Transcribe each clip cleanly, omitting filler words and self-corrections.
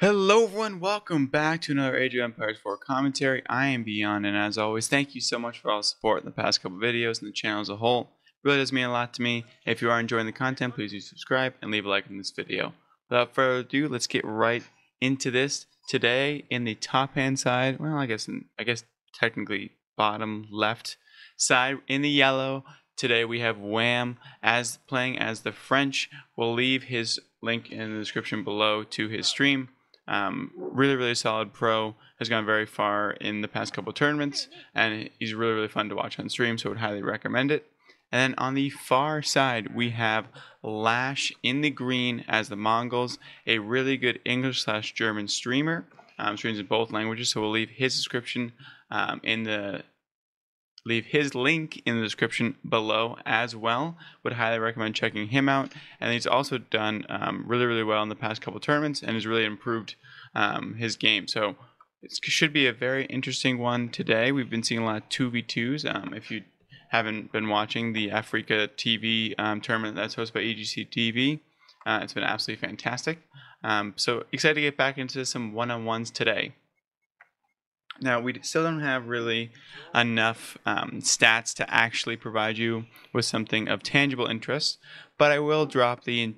Hello everyone, welcome back to another Age of Empires 4 commentary. I am Beyond, and as always, thank you so much for all the support in the past couple videos and the channel as a whole. It really does mean a lot to me. If you are enjoying the content, please do subscribe and leave a like in this video. Without further ado, let's get right into this. Today, in the top hand side, well, I guess technically bottom left side, in the yellow, today we have Wham as playing as the French. We'll leave his link in the description below to his stream. Really solid pro, has gone very far in the past couple tournaments, and he's really fun to watch on stream, so I would highly recommend it. And then on the far side, we have Lash in the green as the Mongols, a really good English/German streamer. Streams in both languages, so we'll leave his description leave his link in the description below as well. Would highly recommend checking him out. And he's also done really well in the past couple tournaments and has really improved his game. So it should be a very interesting one today. We've been seeing a lot of 2v2s. If you haven't been watching the Africa TV tournament that's hosted by EGC TV, it's been absolutely fantastic. So excited to get back into some one-on-ones today. Now, we still don't have really enough stats to actually provide you with something of tangible interest, but I will drop the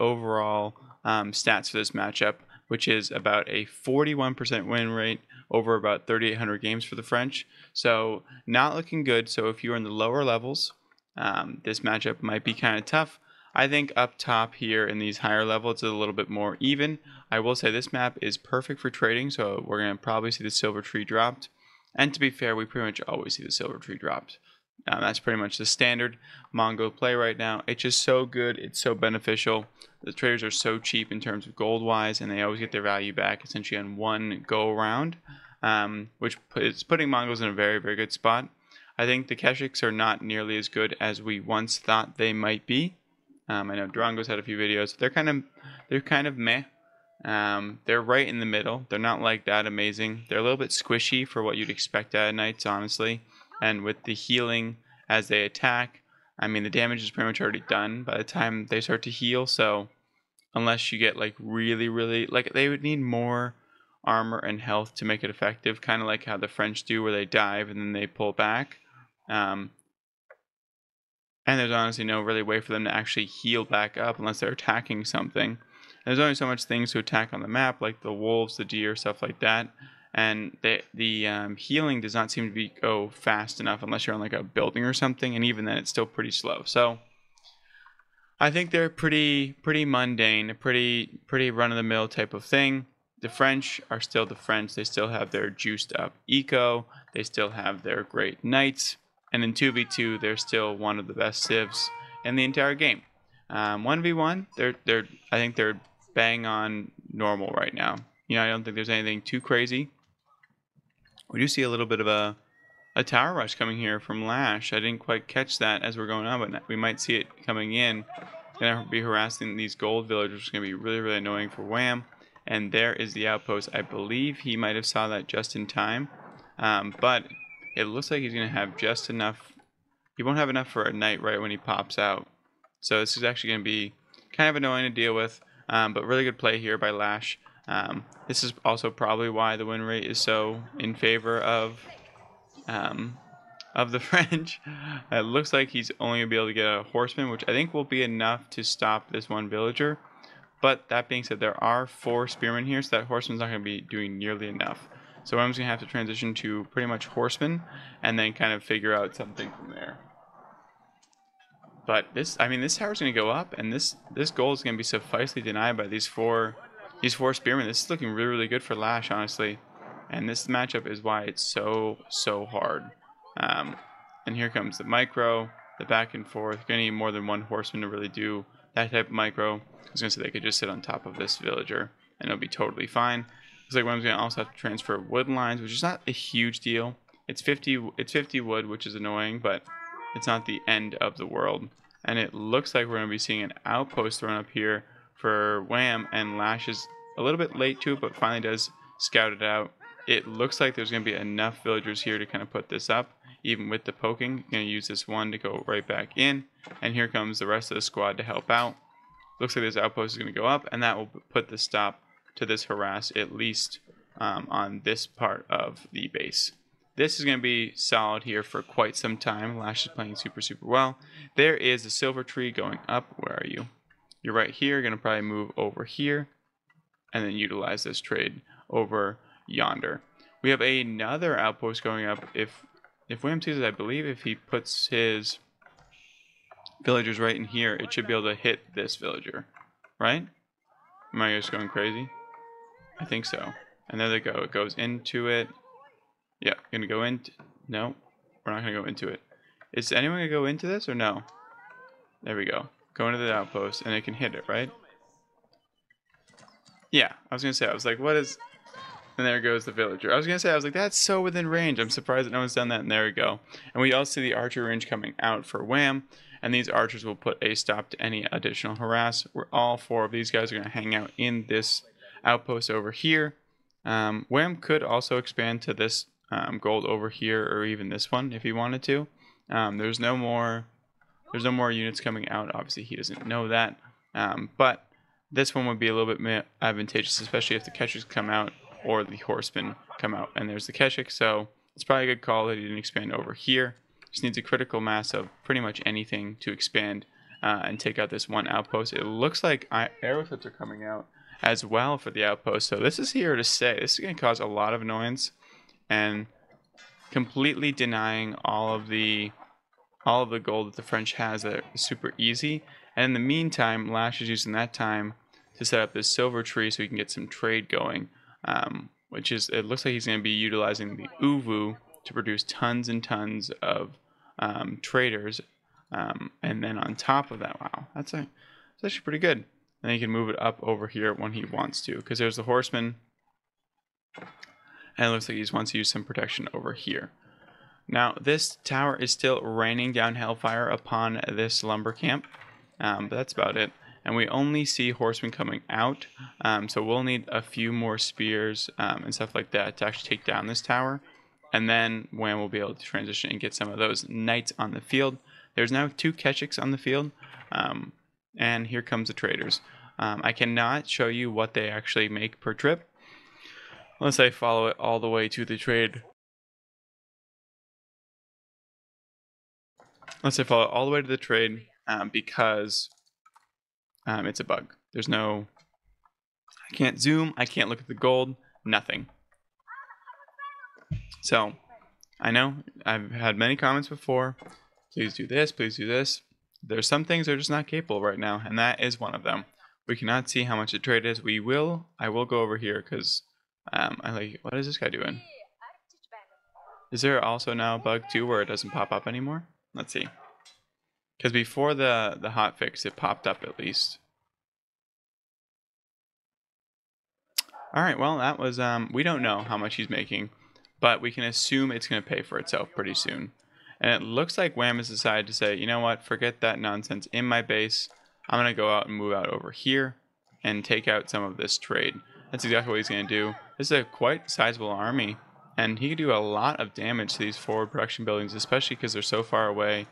overall stats for this matchup, which is about a 41% win rate over about 3,800 games for the French. So not looking good. So if you're in the lower levels, this matchup might be kind of tough. I think up top here in these higher levels, it's a little bit more even. I will say this map is perfect for trading, so we're going to probably see the silver tree dropped. And to be fair, we pretty much always see the silver tree dropped. That's pretty much the standard Mongol play right now. It's just so good. It's so beneficial. The traders are so cheap in terms of gold-wise, and they always get their value back essentially on one go-around, which is putting Mongols in a very good spot. I think the Keshiks are not nearly as good as we once thought they might be. I know Durango's had a few videos. They're kind of meh. They're right in the middle. They're not like that amazing. They're a little bit squishy for what you'd expect out of knights, honestly. And with the healing as they attack, I mean, the damage is pretty much already done by the time they start to heal. So unless you get like really like, they would need more armor and health to make it effective, kind of like how the French do, where they dive and then they pull back. And there's honestly no really way for them to actually heal back up unless they're attacking something. And there's only so much things to attack on the map, like the wolves, the deer, stuff like that. And the healing does not seem to go fast enough unless you're on like a building or something, and even then it's still pretty slow. So I think they're pretty mundane, a pretty run-of-the-mill type of thing. The French are still the French. They still have their juiced up eco. They still have their great knights. And in 2v2, they're still one of the best civs in the entire game. 1v1, I think they're bang on normal right now. You know, I don't think there's anything too crazy. We do see a little bit of a tower rush coming here from Lash. I didn't quite catch that as we're going on, but we might see it coming in. Gonna be harassing these gold villagers, which is gonna be really annoying for Wham. And there is the outpost. I believe he might have saw that just in time, but it looks like he's going to have just enough. He won't have enough for a knight right when he pops out. So this is actually going to be kind of annoying to deal with, but really good play here by Lash. This is also probably why the win rate is so in favor of the French. It looks like he's only going to be able to get a horseman, which I think will be enough to stop this one villager. But that being said, there are 4 spearmen here, so that horseman's not going to be doing nearly enough. So I'm just going to have to transition to pretty much horseman and then kind of figure out something from there. But this tower's going to go up, and this goal is going to be sufficiently denied by these four spearmen. This is looking really good for Lash, honestly. And this matchup is why it's so hard. And here comes the micro, the back and forth. You're going to need more than one horseman to really do that type of micro. I was going to say they could just sit on top of this villager, and it'll be totally fine. Looks like one's going to also have to transfer wood lines, which is not a huge deal. It's 50 wood, which is annoying, but it's not the end of the world. And it looks like we're going to be seeing an outpost thrown up here for Wham, and Lash is a little bit late to it, but finally does scout it out. It looks like there's going to be enough villagers here to kind of put this up, even with the poking. I'm going to use this one to go right back in, and here comes the rest of the squad to help out. Looks like this outpost is going to go up, and that will put the stop to this harass, at least on this part of the base. This is going to be solid here for quite some time. Lash is playing super well. There is a silver tree going up. Where are you? You're right here. You're going to probably move over here and then utilize this trade over yonder. We have another outpost going up. If William sees it, I believe if he puts his villagers right in here, it should be able to hit this villager, right? Am I just going crazy? I think so. And there they go. It goes into it. Yeah, gonna go into. No, we're not gonna go into it. Is anyone gonna go into this or no? There we go. Go into the outpost and it can hit it, right? Yeah, I was gonna say. I was like, what is? And there goes the villager. I was gonna say. I was like, that's so within range. I'm surprised that no one's done that. And there we go. And we also see the archer range coming out for Wham. And these archers will put a stop to any additional harass. Where all 4 of these guys are gonna hang out in this outpost over here. Wham could also expand to this gold over here, or even this one if he wanted to. There's no more units coming out. Obviously, he doesn't know that. But this one would be a little bit more advantageous, especially if the Keshiks come out or the horsemen come out. And there's the Keshik, so it's probably a good call that he didn't expand over here. Just needs a critical mass of pretty much anything to expand and take out this one outpost. It looks like arrow tips are coming out as well for the outpost, so this is here to stay. This is going to cause a lot of annoyance and completely denying all of the gold that the French has that is super easy. And in the meantime, Lash is using that time to set up this silver tree so he can get some trade going, which is, it looks like he's going to be utilizing the Uvu to produce tons and tons of traders, and then on top of that, wow, that's actually pretty good. And he can move it up over here when he wants to, because there's the horseman, and it looks like he just wants to use some protection over here. Now, this tower is still raining down hellfire upon this lumber camp, but that's about it. And we only see horsemen coming out, so we'll need a few more spears and stuff like that to actually take down this tower. And then Wham will be able to transition and get some of those knights on the field. There's now 2 Keshiks on the field, and here comes the traders. I cannot show you what they actually make per trip unless I follow it all the way to the trade. Unless I follow it all the way to the trade, because it's a bug. There's no... I can't zoom, I can't look at the gold, nothing. So, I know I've had many comments before. Please do this, please do this. There's some things that are just not capable right now, and that is one of them. We cannot see how much the trade is. I will go over here because what is this guy doing? Is there also now a bug too where it doesn't pop up anymore? Let's see. Because before the hotfix, it popped up at least. Alright, well, that was, we don't know how much he's making, but we can assume it's going to pay for itself pretty soon. And it looks like Wham has decided to say, you know what, forget that nonsense in my base. I'm going to go out and move out over here and take out some of this trade. That's exactly what he's going to do. This is a quite sizable army, and he can do a lot of damage to these forward production buildings, especially because they're so far away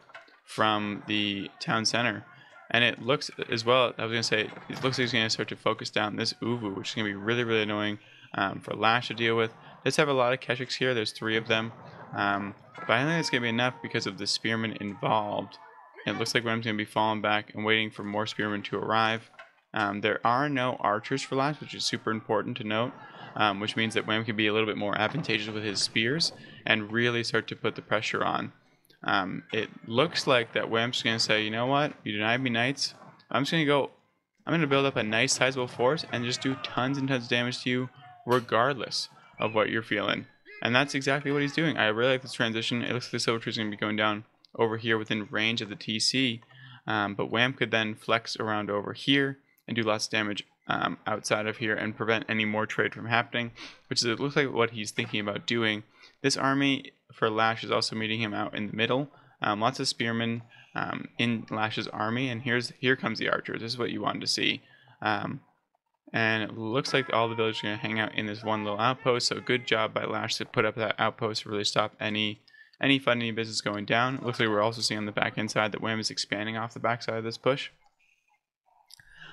from the town center. And it looks as well, I was going to say, it looks like he's going to start to focus down this Uvu, which is going to be really, really annoying for Lash to deal with. Let's have a lot of Keshiks here. There's 3 of them. But I don't think it's going to be enough because of the spearmen involved. It looks like Wham's going to be falling back and waiting for more spearmen to arrive. There are no archers for Lash, which is super important to note, which means that Wham can be a little bit more advantageous with his spears and really start to put the pressure on. It looks like that Wham's going to say, you know what, you denied me knights. I'm going to build up a nice sizable force and just do tons and tons of damage to you regardless of what you're feeling. And that's exactly what he's doing. I really like this transition. It looks like the silver tree is going to be going down over here within range of the TC. But Wham could then flex around over here and do lots of damage outside of here and prevent any more trade from happening, which is, it looks like what he's thinking about doing. This army for Lash is also meeting him out in the middle. Lots of spearmen in Lash's army, and here comes the archers. This is what you wanted to see. And it looks like all the villagers are going to hang out in this one little outpost, so good job by Lash to put up that outpost to really stop any funding business going down. It looks like we're also seeing on the back end side that Wham is expanding off the back side of this push.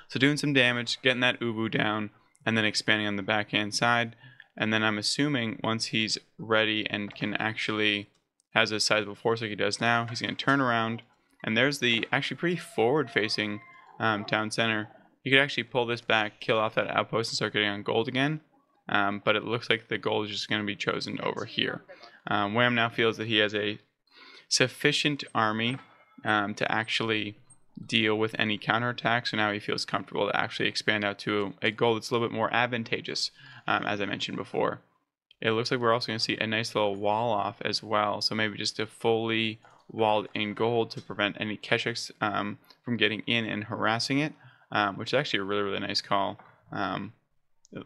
So doing some damage, getting that Ubu down, and then expanding on the backhand side. And then I'm assuming once he's ready and can actually has a sizable force like he does now, he's going to turn around. And there's the actually pretty forward-facing town center. You could actually pull this back, kill off that outpost, and start getting on gold again. But it looks like the gold is just going to be chosen over here. Wham now feels that he has a sufficient army to actually deal with any counterattack, so now he feels comfortable to actually expand out to a goal that's a little bit more advantageous, as I mentioned before. It looks like we're also going to see a nice little wall off as well, so maybe just a fully walled in gold to prevent any Keshiks from getting in and harassing it, which is actually a really, really nice call.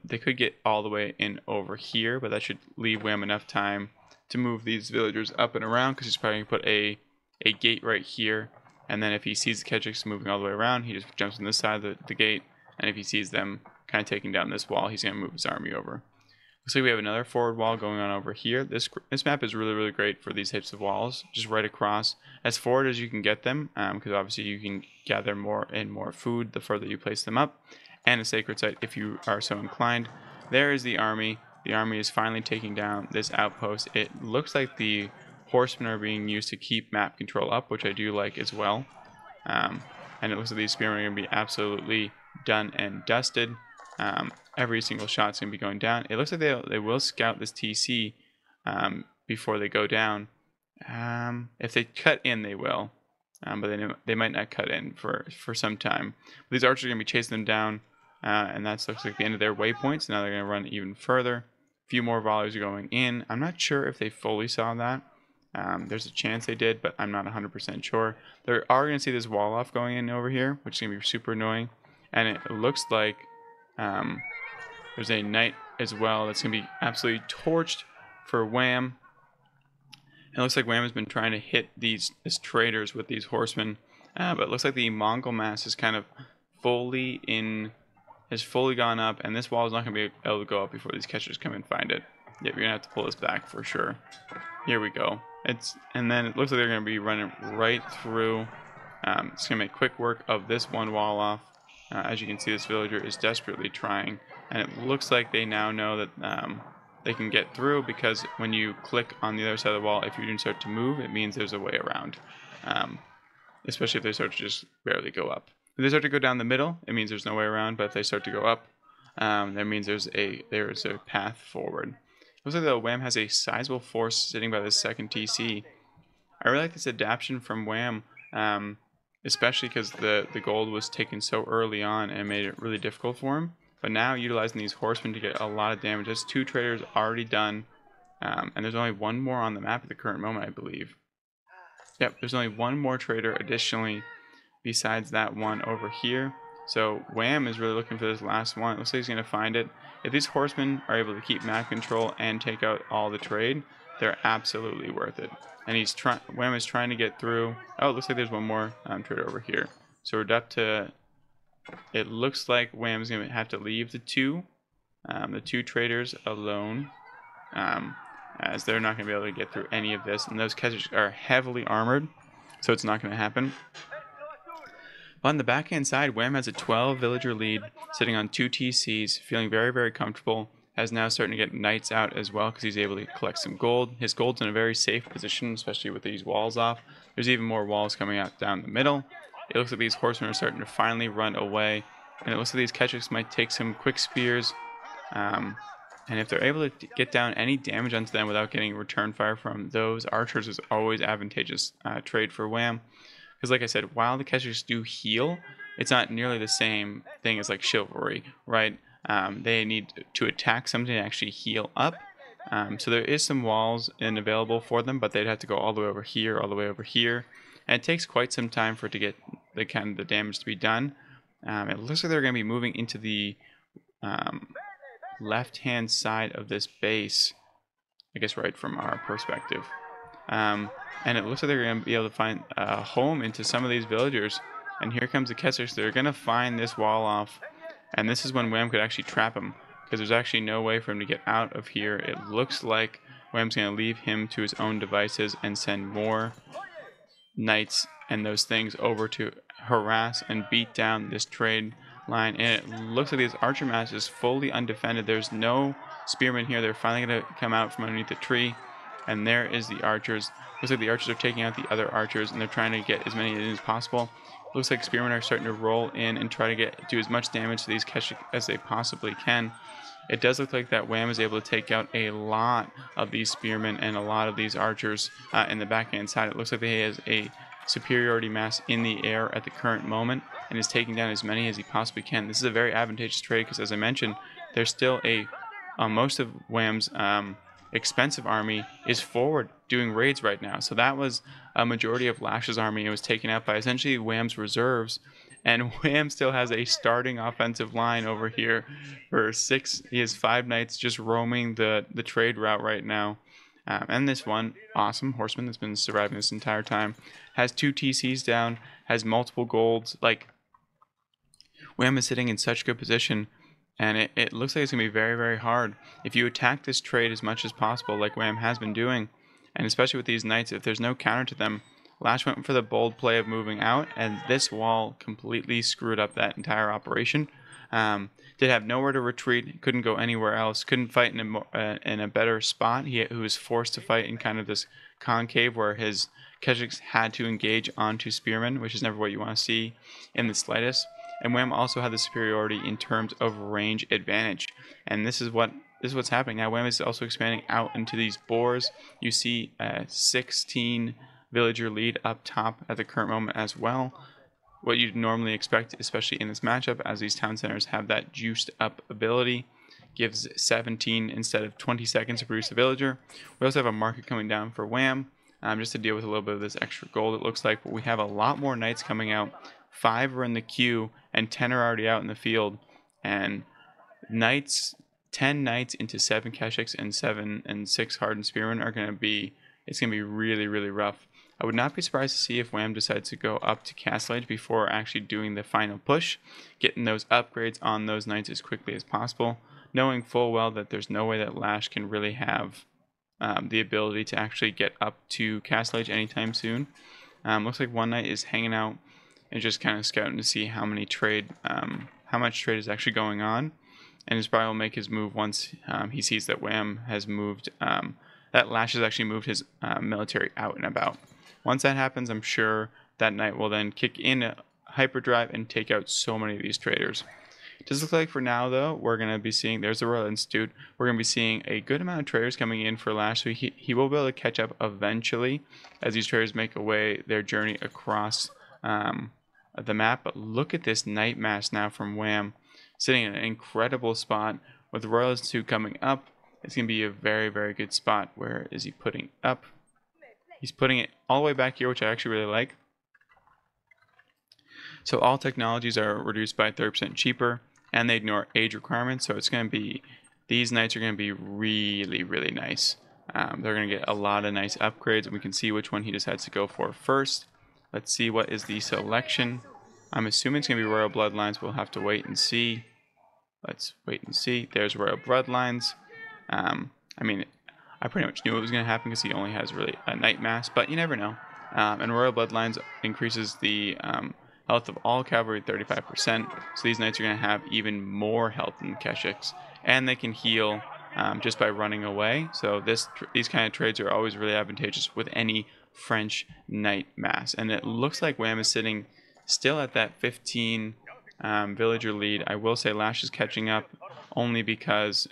They could get all the way in over here, but that should leave Wham enough time to move these villagers up and around, because he's probably going to put a gate right here. And then if he sees the Keshiks moving all the way around, he just jumps on this side of the gate. And if he sees them kind of taking down this wall, he's going to move his army over. Looks like we have another forward wall going on over here. This map is really, really great for these types of walls. Just right across, as forward as you can get them, because obviously you can gather more and more food the further you place them up. And a sacred site if you are so inclined. There is the army. The army is finally taking down this outpost. It looks like the horsemen are being used to keep map control up, which I do like as well. And it looks like these spearmen are going to be absolutely done and dusted. Every single shot's going to be going down. It looks like they will scout this TC before they go down. If they cut in, they will. But they might not cut in for some time. But these archers are going to be chasing them down. And that looks like the end of their waypoints. Now they're going to run even further. A few more volleys are going in. I'm not sure if they fully saw that. There's a chance they did, but I'm not 100% sure. They are going to see this wall off going in over here, which is going to be super annoying. And it looks like there's a knight as well that's going to be absolutely torched for Wham. It looks like Wham has been trying to hit these traders with these horsemen, but it looks like the Mongol mass is kind of has fully gone up, and this wall is not going to be able to go up before these Keshiks come and find it. Yep, you're going to have to pull this back for sure. Here we go. And then it looks like they're going to be running right through. It's going to make quick work of this one wall off. As you can see, this villager is desperately trying, and it looks like they now know that they can get through, because when you click on the other side of the wall, if you didn't start to move, it means there's a way around. Especially if they start to just barely go up. If they start to go down the middle, it means there's no way around, but if they start to go up, that means there's a path forward. Looks like the Wham has a sizable force sitting by the second TC. I really like this adaptation from Wham, especially because the gold was taken so early on and made it really difficult for him. But now utilizing these horsemen to get a lot of damage. That's 2 traders already done, and there's only 1 more on the map at the current moment, I believe. Yep, there's only 1 more trader additionally besides that one over here. So Wham is really looking for this last one. It looks like he's going to find it. If these horsemen are able to keep map control and take out all the trade, they're absolutely worth it. And Wham is trying to get through. Oh, it looks like there's 1 more trader over here. So we're up to, it looks like Wham's going to have to leave the 2 traders alone, as they're not going to be able to get through any of this. And those Keshiks are heavily armored, so it's not going to happen. On the backhand side, Wham has a 12 villager lead, sitting on 2 TCs, feeling very, very comfortable. Has now starting to get knights out as well, because he's able to collect some gold. His gold's in a very safe position, especially with these walls off. There's even more walls coming out down the middle. It looks like these horsemen are starting to finally run away, and it looks like these Keshiks might take some quick spears. And if they're able to get down any damage onto them without getting return fire from those archers, is always advantageous trade for Wham. Because like I said, while the Keshiks do heal, it's not nearly the same thing as like chivalry, right? They need to attack something to actually heal up. So there is some walls available for them, but they'd have to go all the way over here, all the way over here. And it takes quite some time for it to get the damage to be done. It looks like they're going to be moving into the left-hand side of this base, I guess right from our perspective. And it looks like they're going to be able to find a home into some of these villagers. And here comes the Keshiks. They're going to find this wall off. And this is when Wham could actually trap him, because there's actually no way for him to get out of here. It looks like Wham's going to leave him to his own devices and send more knights and those things over to harass and beat down this trade. line, and it looks like this archer mass is fully undefended. There's no spearmen here. They're finally going to come out from underneath the tree, and there is the archers. Looks like the archers are taking out the other archers, and they're trying to get as many in as possible. Looks like spearmen are starting to roll in and try to do as much damage to these Keshik as they possibly can. It does look like that Wham is able to take out a lot of these spearmen and a lot of these archers in the backhand side. It looks like he has a superiority mass in the air at the current moment and is taking down as many as he possibly can. This is a very advantageous trade because, as I mentioned, there's still most of Wham's expensive army is forward doing raids right now. So that was a majority of Lash's army. It was taken out by essentially Wham's reserves. And Wham still has a starting offensive line over here for 6. He has 5 knights just roaming the trade route right now. And this one awesome horseman that's been surviving this entire time has 2 TCs down, has multiple golds. Like, Wham is sitting in such good position, and it looks like it's going to be very, very hard. If you attack this trade as much as possible, like Wham has been doing, and especially with these knights, if there's no counter to them, Lash went for the bold play of moving out, and this wall completely screwed up that entire operation. Did have nowhere to retreat, couldn't go anywhere else, couldn't fight in a better spot. He was forced to fight in kind of this concave where his Keshiks had to engage onto spearmen, which is never what you want to see in the slightest. And Wham also had the superiority in terms of range advantage, and this is what's happening now. Wham is also expanding out into these boars. You see 16 villager lead up top at the current moment as well. What you'd normally expect, especially in this matchup, as these town centers have that juiced up ability, gives 17 instead of 20 seconds to produce a villager. We also have a market coming down for Wham, just to deal with a little bit of this extra gold, it looks like. But we have a lot more knights coming out. 5 are in the queue and 10 are already out in the field. And 10 knights into 7 Keshiks and 7 and 6 hardened spearmen are going to be, it's going to be really, really rough. I would not be surprised to see if Wham decides to go up to Castle Age before actually doing the final push, getting those upgrades on those knights as quickly as possible, knowing full well that there's no way that Lash can really have the ability to actually get up to Castle Age anytime soon. Looks like one knight is hanging out and just kind of scouting to see how much trade is actually going on, and his probably will make his move once he sees that Wham has moved, that Lash has actually moved his military out and about. Once that happens, I'm sure that knight will then kick in a hyperdrive and take out so many of these traders. It does look like for now, though, we're going to be seeing, there's the Royal Institute, we're going to be seeing a good amount of traders coming in for Lash, so he will be able to catch up eventually as these traders make their journey across the map. But look at this knight mass now from Wham, sitting in an incredible spot. With the Royal Institute coming up, it's going to be a very, very good spot. Where is he putting up? He's putting it all the way back here, which I actually really like. So all technologies are reduced by 30% cheaper, and they ignore age requirements. So it's going to be, these knights are going to be really, really nice. They're going to get a lot of nice upgrades, and we can see which one he decides to go for first. Let's see what is the selection. I'm assuming it's going to be Royal Bloodlines. We'll have to wait and see. Let's wait and see. There's Royal Bloodlines. I mean, I pretty much knew it was going to happen because he only has really a knight mass, but you never know. And Royal Bloodlines increases the health of all cavalry 35%, so these knights are going to have even more health than Keshiks, and they can heal just by running away. So these kind of trades are always really advantageous with any French knight mass. And it looks like Wham is sitting still at that 15 villager lead. I will say Lash is catching up only because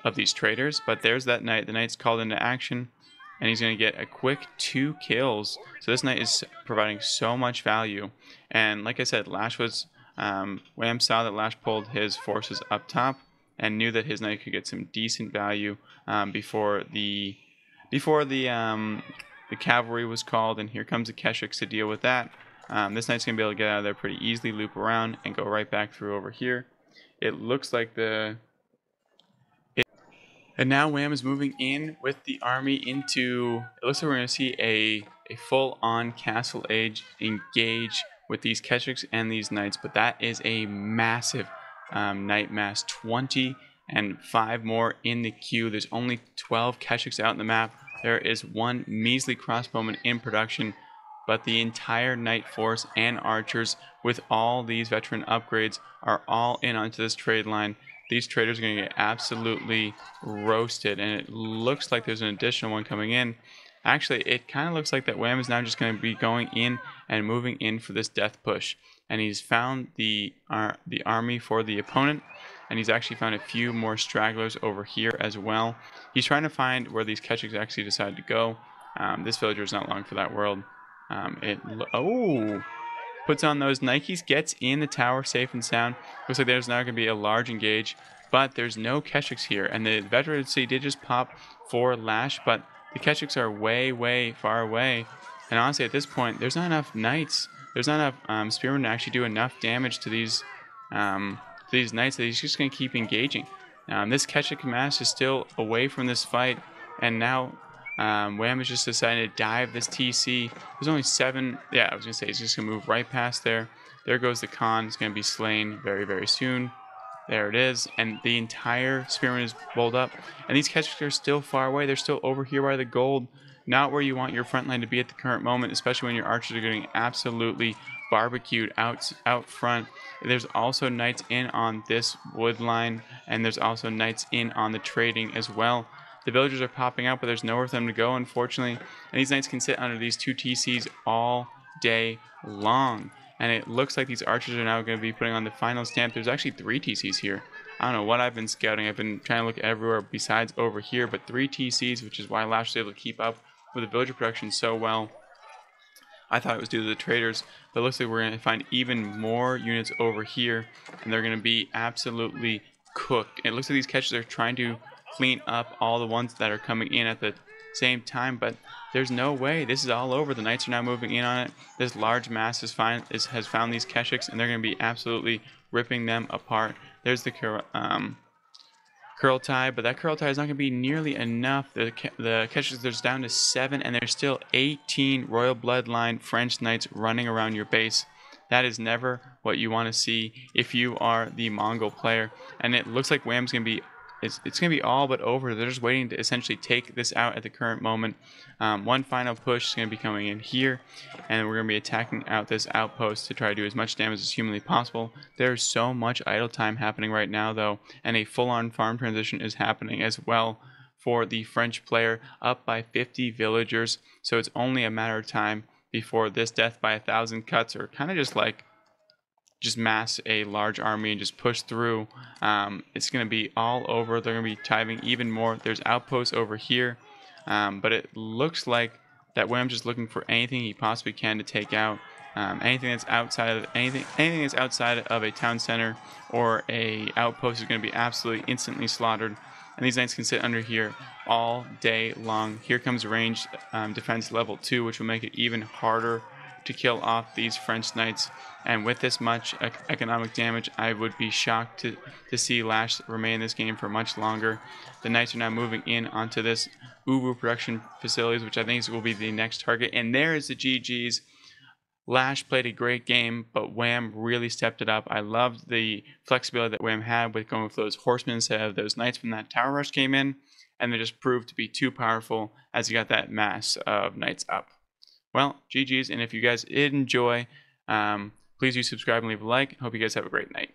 of these traders, but there's that knight. The knight's called into action, and he's going to get a quick 2 kills. So this knight is providing so much value. And like I said, Wham saw that Lash pulled his forces up top and knew that his knight could get some decent value before the cavalry was called. And here comes the Keshiks to deal with that. This knight's going to be able to get out of there pretty easily, loop around, and go right back through over here. It looks like and now Wham is moving in with the army into, it looks like we're going to see a full-on Castle Age engage with these Keshiks and these knights, but that is a massive knight mass, 20 and 5 more in the queue. There's only 12 Keshiks out in the map. There is 1 measly crossbowman in production, but the entire knight force and archers with all these veteran upgrades are all in onto this trade line. These traders are going to get absolutely roasted, and it looks like there's an additional one coming in. Actually, it kind of looks like that Wham is now just going to be going in and moving in for this death push. And he's found the army for the opponent, and he's actually found a few more stragglers over here as well. He's trying to find where these Ketchiks actually decide to go. This villager is not long for that world. Puts on those Nikes, gets in the tower safe and sound. Looks like there's now going to be a large engage, but there's no Ketchiks here. And the veterancy did just pop for Lash, but the Ketchiks are way, way far away. And honestly, at this point, there's not enough knights. There's not enough spearmen to actually do enough damage to these knights that he's just going to keep engaging. This Ketchik mass is still away from this fight, and now Wham is just deciding to dive this TC. There's only 7. Yeah, I was going to say he's just going to move right past there. There goes the Khan. He's going to be slain very, very soon. There it is. And the entire spearman is bowled up. And these Ketchiks are still far away. They're still over here by the gold. Not where you want your front line to be at the current moment, especially when your archers are getting absolutely barbecued out front. There's also knights in on this wood line, and there's also knights in on the trading as well. The villagers are popping out, but there's nowhere for them to go, unfortunately. And these knights can sit under these 2 TCs all day long. And it looks like these archers are now going to be putting on the final stamp. There's actually 3 TCs here. I don't know what I've been scouting. I've been trying to look everywhere besides over here, but 3 TCs, which is why Lash was able to keep up with the villager production so well. I thought it was due to the traders, but it looks like we're going to find even more units over here, and they're going to be absolutely cooked. It looks like these Ketchiks are trying to clean up all the ones that are coming in at the same time, but there's no way. This is all over. The knights are now moving in on it. This large mass has found these Ketchiks, and they're going to be absolutely ripping them apart. There's the curl tie, but that curl tie is not going to be nearly enough. The Ketchiks, there's down to 7, and there's still 18 royal bloodline French knights running around your base. That is never what you want to see if you are the Mongol player. And it looks like Wham's going to be it's going to be all but over. They're just waiting to essentially take this out at the current moment. One final push is going to be coming in here, and we're going to be attacking out this outpost to try to do as much damage as humanly possible. There's so much idle time happening right now, though, and a full-on farm transition is happening as well for the French player, up by 50 villagers. So it's only a matter of time before this death by 1,000 cuts, or kind of just mass a large army and just push through. It's going to be all over. They're going to be tithing even more. There's outposts over here, but it looks like that Wham's just looking for anything he possibly can to take out. Anything that's outside of a town center or a outpost is going to be absolutely instantly slaughtered. And these knights can sit under here all day long. Here comes ranged defense level 2, which will make it even harder to kill off these French knights. And with this much economic damage, I would be shocked to see Lash remain in this game for much longer. The knights are now moving in onto this Ubu production facilities, which I think will be the next target. And there is the GG's. Lash played a great game, but Wham really stepped it up. I loved the flexibility that Wham had with going with those horsemen instead of those knights when that tower rush came in, and they just proved to be too powerful as he got that mass of knights up. Well, GG's, and if you guys did enjoy, please do subscribe and leave a like. Hope you guys have a great night.